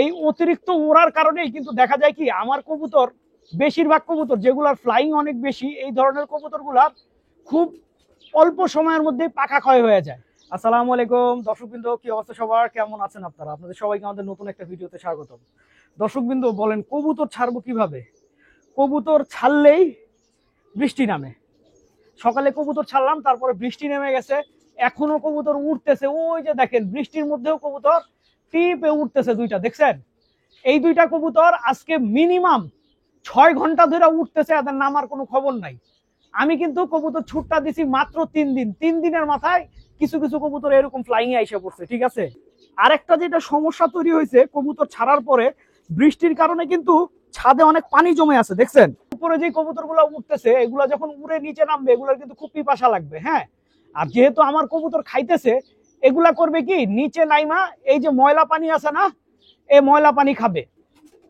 এই অতিরিক্ত ওড়ার কারণেই কিন্তু দেখা যায় কি আমার কবুতর, বেশিরভাগ কবুতর যেগুলার ফ্লাইং অনেক বেশি, এই ধরনের কবুতরগুলার খুব অল্প সময়ের মধ্যে পাখা ক্ষয় হয়ে যায়। আসসালামু আলাইকুম দর্শকবৃন্দ, কি অবস্থা সবার, কেমন আছেন আপনারা? আপনাদের সবাইকে আমাদের নতুন একটা ভিডিওতে স্বাগতম। দর্শকবৃন্দ, বলেন কবুতর ছাড়বো কিভাবে? কবুতর ছাড়লেই বৃষ্টি নামে। সকালে কবুতর ছাড়লাম, তারপরে বৃষ্টি নেমে গেছে, এখনো কবুতর উঠতেছে। ওই যে দেখেন, বৃষ্টির মধ্যেও কবুতর টিপে উঠতেছে দুইটা, দেখছেন? এই দুইটা কবুতর আজকে মিনিমাম 6 ঘন্টা ধরে উঠতেছে, এদের নামার কোনো খবর নাই। আমি কিন্তু কবুতর ছুটটা দিছি মাত্র 3 দিন। 3 দিনের মাথায় কিছু কিছু কবুতর এরকম ফ্লাইং এ আইসা পড়ছে, ঠিক আছে? আরেকটা যেটা সমস্যা তৈরি হয়েছে, কবুতর ছাড়ার পরে বৃষ্টির কারণে কিন্তু ছাদে অনেক পানি জমে আছে, দেখছেন? উপরে যে কবুতরগুলো উঠতেছে, এগুলা যখন উড়ে নিচে নামবে, এগুলার কিন্তু খুব পিপাসা লাগবে। হ্যাঁ, আর যেহেতু আমার কবুতর খাইতেছে, এগুলা করবে কি, নিচে নাইমা এই যে ময়লা পানি আছে না, এই ময়লা পানি খাবে।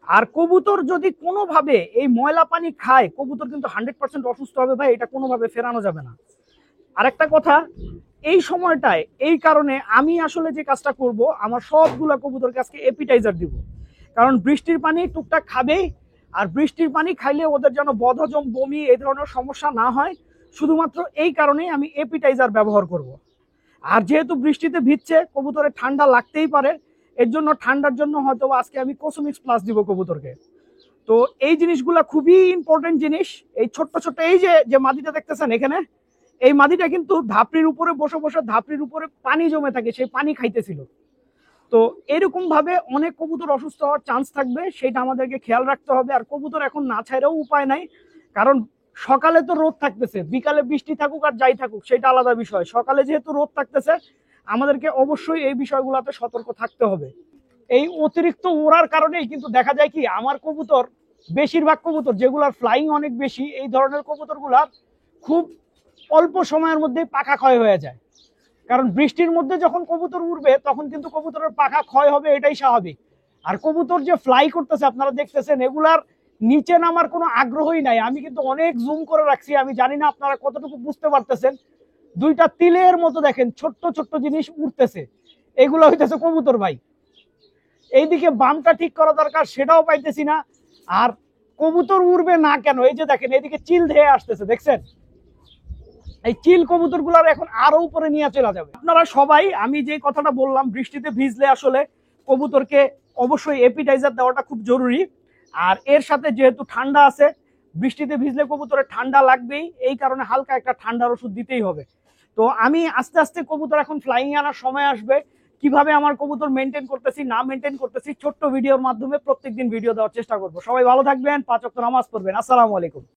আর কবুতর যদি কোনোভাবে এই ময়লা পানি খায়, কবুতর কিন্তু 100% অসুস্থ হবে ভাই, এটা কোনোভাবে ফেরানো যাবে না। আরেকটা কথা, এই সময়টায় এই কারণে আমি আসলে যে কাজটা করব, আমার সবগুলা কবুতরকে আজকে এপিটাইজার দিব। কারণ বৃষ্টির পানি টুকটাক খাবেই, আর বৃষ্টির পানি খাইলে ওদের যেন বদহজম, বমি, এই ধরনের সমস্যা না হয়, শুধুমাত্র এই কারণেই আমি এপিটাইজার ব্যবহার করব। আর যেহেতু বৃষ্টিতে ভিজছে, কবুতরের ঠান্ডা লাগতেই পারে, এর জন্য ঠান্ডার জন্য হয়তো আজকে আমি কোসোমিক্স প্লাস দিব কবুতরকে। তো এই জিনিসগুলা খুবই ইম্পর্টেন্ট জিনিস। এই ছোট্ট ছোট্ট এই যে মাদিটা দেখতেছেন এখানে, এই মাদিটা কিন্তু ধাপড়ির উপরে বসে বসে ধাপড়ির উপরে পানি জমে থাকে, সেই পানি খাইতেছিল। তো এরকম ভাবে অনেক কবুতর অসুস্থ হওয়ার চান্স থাকবে, সেটা আমাদেরকে খেয়াল রাখতে হবে। আর কবুতর এখন না ছাইরেও উপায় নাই, কারণ সকালে তো রোদ থাকতেছে, বিকালে বৃষ্টি থাকুক আর যাই থাকুক সেটা আলাদা বিষয়। সকালে যেহেতু রোদ থাকতেছে, আমাদেরকে অবশ্যই এই বিষয়গুলোতে সতর্ক থাকতে হবে। এই অতিরিক্ত ওড়ার কারণেই কিন্তু দেখা যায় কি আমার কবুতর, বেশিরভাগ কবুতর যেগুলার ফ্লাইং অনেক বেশি, এই ধরনের কবুতরগুলার খুব অল্প সময়ের মধ্যে পাখা ক্ষয় হয়ে যায়। কারণ বৃষ্টির মধ্যে যখন কবুতর উড়বে, তখন কিন্তু কবুতরের পাখা ক্ষয় হবে, এটাই স্বাভাবিক। আর কবুতর যে ফ্লাই করতেছে আপনারা দেখতেছেন, এগুলার নিচে নামার কোনো আগ্রহই নাই। আমি কিন্তু অনেক জুম করে রাখছি, আমি জানি না আপনারা কতটুকু বুঝতে পারতেছেন। দুইটা তিলের মতো দেখেন ছোট্ট ছোট্ট জিনিস উঠতেছে, এগুলো হইতেছে কবুতর ভাই। এইদিকে বামটা ঠিক করা দরকার, সেটাও পাইতেছি না। আর কবুতর উড়বে না কেন, এই যে দেখেন এদিকে চিল ধেয়ে আসতেছে, দেখছেন? এই চিল কবুতর গুলার এখন আরো উপরে নিয়ে চলে যাবে। আপনারা সবাই আমি যে কথাটা বললাম, বৃষ্টিতে ভিজলে আসলে কবুতরকে অবশ্যই এপিটাইজার দেওয়াটা খুব জরুরি। আর এর সাথে যেহেতু ঠান্ডা আছে, বৃষ্টিতে ভিজলে কবুতরের ঠান্ডা লাগবেই, এই কারণে হালকা একটা ঠান্ডার ওষুধ দিতেই হবে। তো আমি আস্তে আস্তে কবুতর এখন ফ্লাইং আনার সময় আসবে, কিভাবে আমার কবুতর মেনটেন করতেছি না মেনটেন করতেছি ছোট্ট ভিডিওর মাধ্যমে প্রত্যেকদিন ভিডিও দেওয়ার চেষ্টা করবো। সবাই ভালো থাকবেন, 5 ওয়াক্ত নামাজ পড়বেন। আসসালামু আলাইকুম।